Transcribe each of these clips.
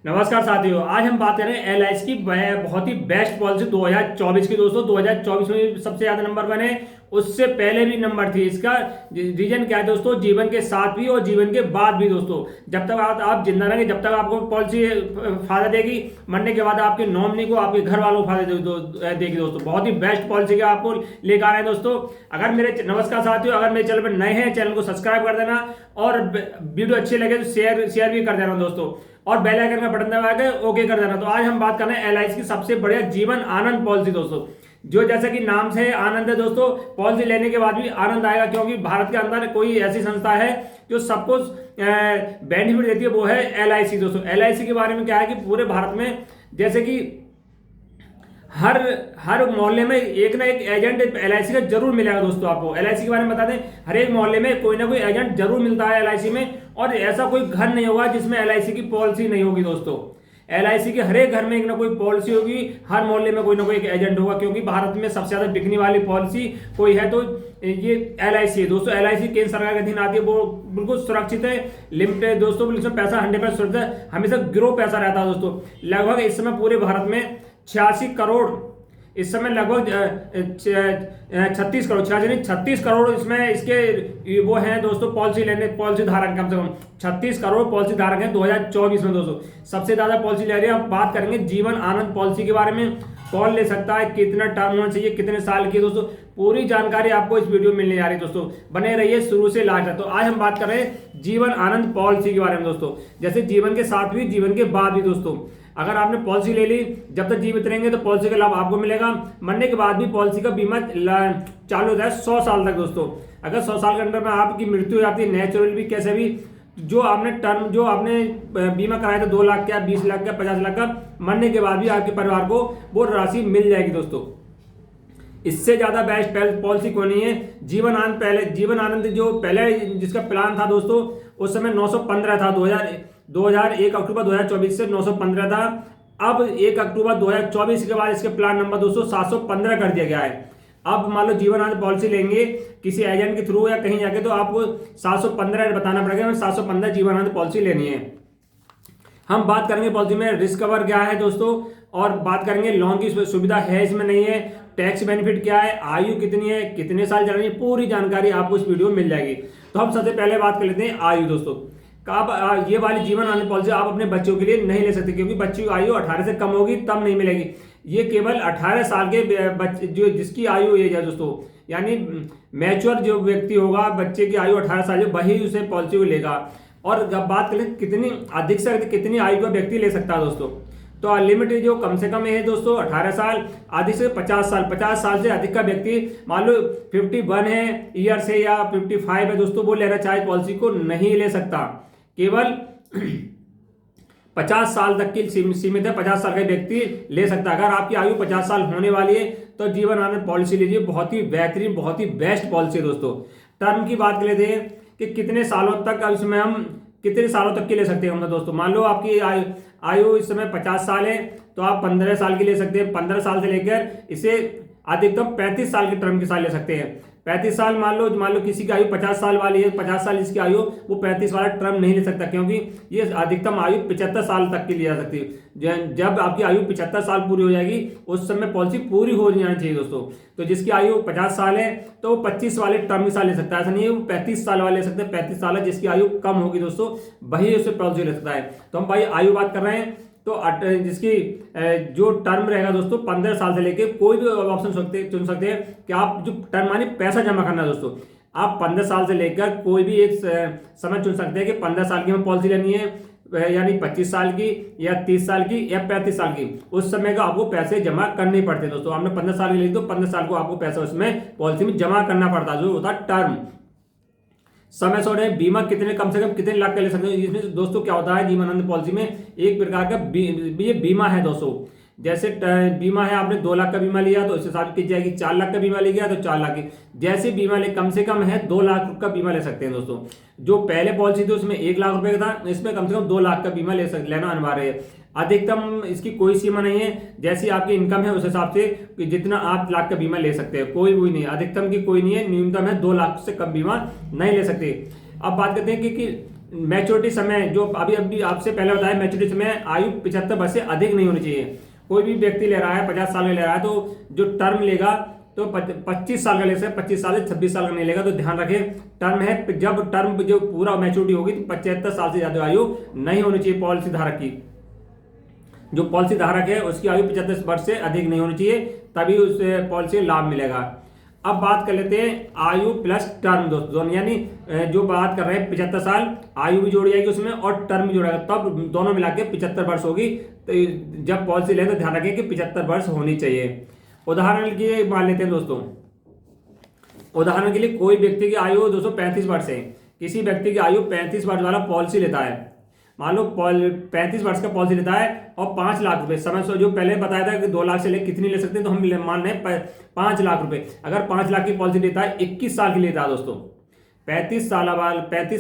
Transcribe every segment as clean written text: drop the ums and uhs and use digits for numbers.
नमस्कार साथियों, आज हम बात करें एलआईसी की बहुत ही बेस्ट पॉलिसी 2024 की। दोस्तों 2024 में सबसे ज्यादा नंबर बने, उससे पहले भी नंबर थी। इसका रीजन क्या है दोस्तों? जीवन के साथ भी और जीवन के बाद भी। दोस्तों जब तक आप जिंदा रहेंगे, जब तक आपको पॉलिसी फायदा देगी, मरने के बाद आपके नॉमिनी को, आपके घर वालों को फायदा देगी। दोस्तों बहुत ही बेस्ट पॉलिसी का आपको लेकर आ रहे हैं। दोस्तों अगर नमस्कार साथियों, अगर मेरे चैनल पर नए हैं, चैनल को सब्सक्राइब कर देना और वीडियो अच्छी लगे तो शेयर भी कर देना दोस्तों, और बेल आइकन का बटन दबा के ओके कर देना। तो आज हम बात कर रहे हैं एलआईसी की सबसे बढ़िया जीवन आनंद पॉलिसी दोस्तों, जो जैसा कि नाम से आनंद है दोस्तों। पॉलिसी लेने के बाद भी आनंद आएगा, क्योंकि भारत के अंदर कोई ऐसी संस्था है जो सबको बेनिफिट देती है, वो है एलआईसी दोस्तों। एलआईसी के बारे में क्या है कि पूरे भारत में जैसे कि हर मोहल्ले में एक ना एक एजेंट एलआईसी का जरूर मिलेगा दोस्तों। आपको एलआईसी के बारे में बता दें, हर एक मोहल्ले में कोई ना कोई एजेंट जरूर मिलता है एलआईसी में, और ऐसा कोई घर नहीं होगा जिसमें एलआईसी की पॉलिसी नहीं होगी दोस्तों। एलआईसी के हर एक घर में एक ना कोई पॉलिसी होगी, हर मोहल्ले में कोई ना कोई एक एजेंट होगा, क्योंकि भारत में सबसे ज्यादा बिकने वाली पॉलिसी कोई है तो ये एलआईसी है दोस्तों। एलआईसी केंद्र सरकार के अधीन आती है, वो बिल्कुल सुरक्षित है, लिमिट है दोस्तों, इसमें पैसा 100% सुरक्षित है, हमेशा गिरो पैसा रहता है दोस्तों। लगभग इस समय पूरे भारत में 86 करोड़, इस समय लगभग 36 करोड़ इसमें इसके वो हैं दोस्तों, पॉलिसी धारक कम से कम 36 करोड़ पॉलिसी धारक हैं 2024 में दोस्तों। सबसे ज्यादा पॉलिसी ले रहे हैं। अब बात करेंगे जीवन आनंद पॉलिसी के बारे में, कौन ले सकता है, कितना टर्म होना चाहिए, कितने साल की दोस्तों, पूरी जानकारी आपको इस वीडियो में मिलने जा रही है दोस्तों। बने रहिए शुरू से लास्ट तक। तो आज हम बात कर रहे हैं जीवन आनंद पॉलिसी के बारे में दोस्तों। जैसे जीवन के साथ भी, जीवन के बाद भी दोस्तों। अगर आपने पॉलिसी ले ली, जब तक जीवित रहेंगे तो पॉलिसी का लाभ आपको मिलेगा, मरने के बाद भी पॉलिसी का बीमा चालू होता है 100 साल तक दोस्तों। अगर 100 साल के अंदर में आपकी मृत्यु हो जाती है, नेचुरल भी कैसे भी, जो आपने बीमा कराया था 2 लाख का, 20 लाख का, 50 लाख का, मरने के बाद भी आपके परिवार को वो राशि मिल जाएगी दोस्तों। इससे ज्यादा बेस्ट पॉलिसी कोई नहीं है। जीवन आनंद जो पहले जिसका प्लान था दोस्तों, उस समय 915 था। 2001 अक्टूबर 2024 से 915 था। अब 1 अक्टूबर 2024 के बाद इसके प्लान नंबर दोस्तों 715 कर दिया गया है। अब मान लो जीवन आनंद पॉलिसी लेंगे किसी एजेंट के थ्रू या कहीं जाके, तो आपको 715 बताना पड़ेगा, 715 जीवन आनंद पॉलिसी लेनी है। हम बात करेंगे पॉलिसी में रिस्क कवर क्या है दोस्तों, और बात करेंगे लोन की सुविधा है इसमें, नहीं है, टैक्स बेनिफिट क्या है, आयु कितनी है, कितने साल चल रही है, पूरी जानकारी आपको इस वीडियो में मिल जाएगी। तो हम सबसे पहले बात कर लेते हैं आयु दोस्तों। आप ये वाली जीवन आनंद पॉलिसी आप अपने बच्चों के लिए नहीं ले सकते, क्योंकि बच्चों की आयु 18 से कम होगी तब नहीं मिलेगी। ये केवल 18 साल के बच्चे, जो जिसकी आयु एज है दोस्तों, यानी मैच्योर जो व्यक्ति होगा, बच्चे की आयु 18 साल, वही उसे पॉलिसी को लेगा। और जब बात करें कितनी अधिक से अधिक कितनी आयु का व्यक्ति ले सकता है दोस्तों, तो लिमिट जो कम से कम है दोस्तों 18 साल, अधिक से 50 साल। 50 साल से अधिक का व्यक्ति, मान लो 51 है ईयर से या 55 है दोस्तों, वो लेना चाहे पॉलिसी को नहीं ले सकता। केवल 50 साल तक की सीमित है, 50 साल का व्यक्ति ले सकता है। अगर आपकी आयु 50 साल होने वाली है तो जीवन आनंद पॉलिसी लीजिए, बहुत ही बेहतरीन, बहुत ही बेस्ट पॉलिसी है दोस्तों। टर्म की बात कर लेते हैं कि कितने सालों तक, अब इसमें हम कितने सालों तक की ले सकते हैं हम दोस्तों। मान लो आपकी आयु इस समय 50 साल है, तो आप 15 साल की ले सकते हैं। 15 साल से लेकर इसे अधिकतम 35 साल के टर्म के साथ ले सकते हैं। 35 साल मान लो किसी की आयु 50 साल वाली है, 50 साल जिसकी आयु, वो 35 वाला टर्म नहीं ले सकता, क्योंकि ये अधिकतम आयु 75 साल तक की ली जा सकती है। जब आपकी आयु 75 साल पूरी हो जाएगी, उस समय पॉलिसी पूरी हो जानी चाहिए दोस्तों। तो जिसकी आयु 50 साल है तो वो 25 वाले टर्म के साथ ले सकता है, ऐसा नहीं है वो 35 साल वाले ले सकते हैं। 35 साल है जिसकी आयु कम होगी दोस्तों, वही उसे पॉलिसी ले सकता है। तो हम भाई आयु बात कर रहे हैं, तो जिसकी जो टर्म रहेगा दोस्तों 15 साल से लेके, कोई भी ऑप्शन चुन सकते हैं कि आप जो टर्म माने पैसा जमा करना है दोस्तों, आप 15 साल से लेकर कोई भी एक समय चुन सकते हैं कि 15 साल की हमें पॉलिसी लेनी है, यानी 25 साल की या 30 साल की या 35 साल की। उस समय का आपको पैसे जमा करने पड़ते हैं दोस्तों। आपने 15 साल की ली तो 15 साल को आपको पैसा उसमें पॉलिसी में जमा करना पड़ता है, जो होता है टर्म। समय सोने बीमा कितने, कम से कम कितने लाख का ले सकते हैं। इसमें दोस्तों क्या होता है जीवन आनंद पॉलिसी में, एक प्रकार का ये बीमा है दोस्तों। जैसे बीमा है, आपने 2 लाख का बीमा लिया तो इस हिसाब की जाएगी, 4 लाख का बीमा ले गया तो 4 लाख की। जैसे बीमा ले, कम से कम है 2 लाख का बीमा ले सकते हैं दोस्तों। जो पहले पॉलिसी थी उसमें 1 लाख रुपए का था, इसमें कम से कम 2 लाख का बीमा लेना अनिवार्य है। अधिकतम इसकी कोई सीमा नहीं है, जैसी आपकी इनकम है उस हिसाब से कि जितना आप लाख का बीमा ले सकते हैं, कोई नहीं है, अधिकतम की कोई नहीं है, न्यूनतम है 2 लाख से कम बीमा नहीं ले सकते। अब बात करते हैं कि मैच्योरिटी समय जो अभी अभी आपसे पहले बताया, मैच्योरिटी समय आयु 75 वर्ष से अधिक नहीं होनी चाहिए। कोई भी व्यक्ति ले रहा है 50 साल में ले रहा है तो जो टर्म लेगा तो 25 साल का ले सकता है, 25 साल से 26 साल का नहीं लेगा। तो ध्यान रखें, टर्म है, जब टर्म जो पूरा मैच्योरिटी होगी तो 75 साल से ज्यादा आयु नहीं होनी चाहिए पॉलिसी धारक की। जो पॉलिसी धारक है उसकी आयु 75 वर्ष से अधिक नहीं होनी चाहिए, तभी उस पॉलिसी लाभ मिलेगा। अब बात कर लेते हैं आयु प्लस टर्म दोस्तों, यानी जो बात कर रहे हैं 75 साल, आयु भी जोड़ी जाएगी उसमें और टर्म भी जोड़ेगा, तब दोनों मिला के 75 वर्ष होगी। तो जब पॉलिसी लें तो ध्यान रखें कि 75 वर्ष होनी चाहिए। उदाहरण के लिए मान लेते हैं दोस्तों, उदाहरण के लिए कोई व्यक्ति की आयु 235 वर्ष है, किसी व्यक्ति की आयु 35 वर्ष वाला पॉलिसी लेता है, मान लो 35 वर्ष का पॉलिसी लेता है और 5 लाख रुपए, समय जो पहले बताया था कि 2 लाख से ले कितनी ले सकते हैं, तो हम मान रहे हैं 5 लाख रुपए। अगर 5 लाख की पॉलिसी लेता है, 21 साल की लेता है दोस्तों, 35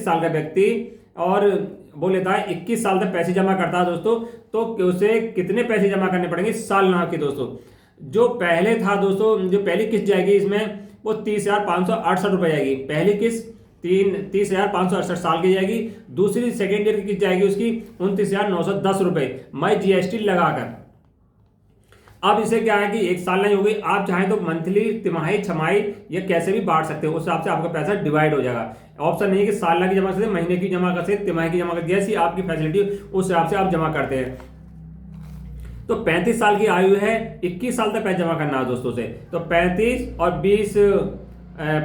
साल का व्यक्ति और वो लेता है 21 साल तक पैसे जमा करता है दोस्तों, तो उसे कितने पैसे जमा करने पड़ेंगे सालाना के दोस्तों। जो पहले था दोस्तों, जो पहली किस्त जाएगी इसमें वो 30,568 रुपए जाएगी, पहली किस्त 30,568 साल की जाएगी। दूसरी सेकेंड ईयर की किस्त जाएगी उसकी 29,910 रुपए, मैं जीएसटी लगाकर। अब इसे क्या है कि एक साल नहीं होगी, आप चाहें तो मंथली, तिमाही, छमाही या कैसे भी बांट सकते हो, उस हिसाब से आपका पैसा डिवाइड हो जाएगा। ऑप्शन नहीं है कि साल की जमा कर सकते, महीने की जमा कर सकते, तिमाही की जमा कर, जैसी आपकी फैसिलिटी उस हिसाब से आप जमा करते हैं। तो 35 साल की आयु है, 21 साल तक पैसा जमा करना है दोस्तों से, तो 35 और 20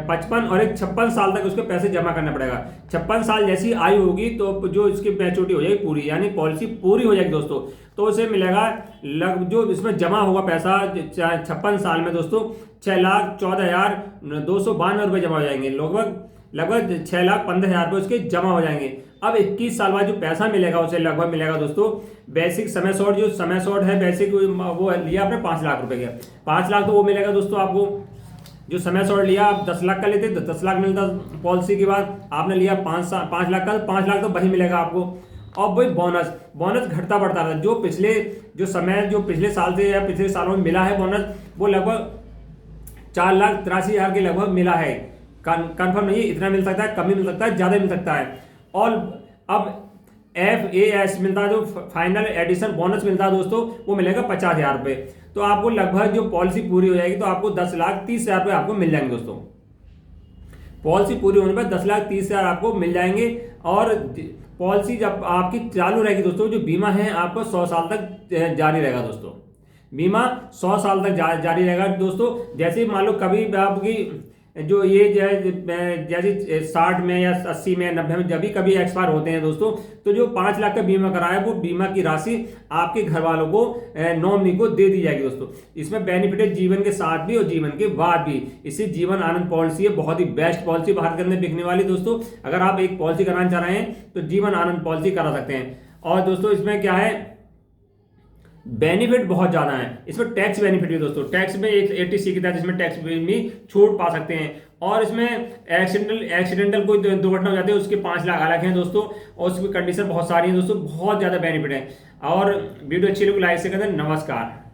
55 और एक 56 साल तक उसके पैसे जमा करना पड़ेगा। 56 साल जैसी आयु होगी तो जो इसकी मैच्योरिटी हो जाएगी पूरी, यानी पॉलिसी पूरी हो जाएगी दोस्तों, तो उसे मिलेगा जो इसमें जमा होगा पैसा 56 साल में दोस्तों 6,14,292 रुपये जमा हो जाएंगे, लगभग 6,15,000 रुपये उसके जमा हो जाएंगे। अब 21 साल बाद जो पैसा मिलेगा उसे लगभग मिलेगा दोस्तों बेसिक समय शॉर्ट, जो समय शॉर्ट है बेसिक वो लिया आपने 5 लाख रुपए का, 5 लाख तो वो मिलेगा दोस्तों आपको। जो समय शॉर्ट लिया आप 10 लाख का लेते तो 10 लाख मिलता पॉलिसी के बाद, आपने लिया 5 लाख का, 5 लाख तो वही मिलेगा आपको। और वही बोनस घटता बढ़ता था, जो पिछले साल से या पिछले सालों में मिला है बोनस, वो लगभग 4,83,000 के लगभग मिला है। कंफर्म नहीं, इतना मिल सकता है, कम भी मिल सकता है, ज्यादा मिल सकता है। और अब FAS मिलता है, जो फाइनल एडिशन बोनस मिलता है दोस्तों, वो मिलेगा 50,000 रुपये। तो आपको लगभग जो पॉलिसी पूरी हो जाएगी तो आपको 10,30,000 रुपये आपको मिल जाएंगे दोस्तों। पॉलिसी पूरी होने पर 10,30,000 आपको मिल जाएंगे। और पॉलिसी जब आपकी चालू रहेगी दोस्तों, जो बीमा है आपको 100 साल तक जारी रहेगा दोस्तों, बीमा 100 साल तक जारी रहेगा दोस्तों। जैसे मान लो कभी आपकी जो ये जैसे 60 में या 80 में 90 में जब भी कभी एक्सपायर होते हैं दोस्तों, तो जो 5 लाख का बीमा कराया वो बीमा की राशि आपके घर वालों को, नॉमिनी को दे दी जाएगी दोस्तों। इसमें बेनिफिट है जीवन के साथ भी और जीवन के बाद भी। इसी जीवन आनंद पॉलिसी है, बहुत ही बेस्ट पॉलिसी भारत के अंदर बिकने वाली दोस्तों। अगर आप एक पॉलिसी कराना चाह रहे हैं तो जीवन आनंद पॉलिसी करा सकते हैं। और दोस्तों इसमें क्या है, बेनिफिट बहुत ज्यादा है, इसमें टैक्स बेनिफिट भी दोस्तों, टैक्स में 180C के तहत इसमें टैक्स भी छूट पा सकते हैं। और इसमें एक्सीडेंटल कोई दुर्घटना हो जाती है उसके 5 लाख अलग हैं दोस्तों, और उसकी कंडीशन बहुत सारी है दोस्तों, बहुत ज्यादा बेनिफिट है। और वीडियो अच्छी लगी लाइक से कहते हैं। नमस्कार।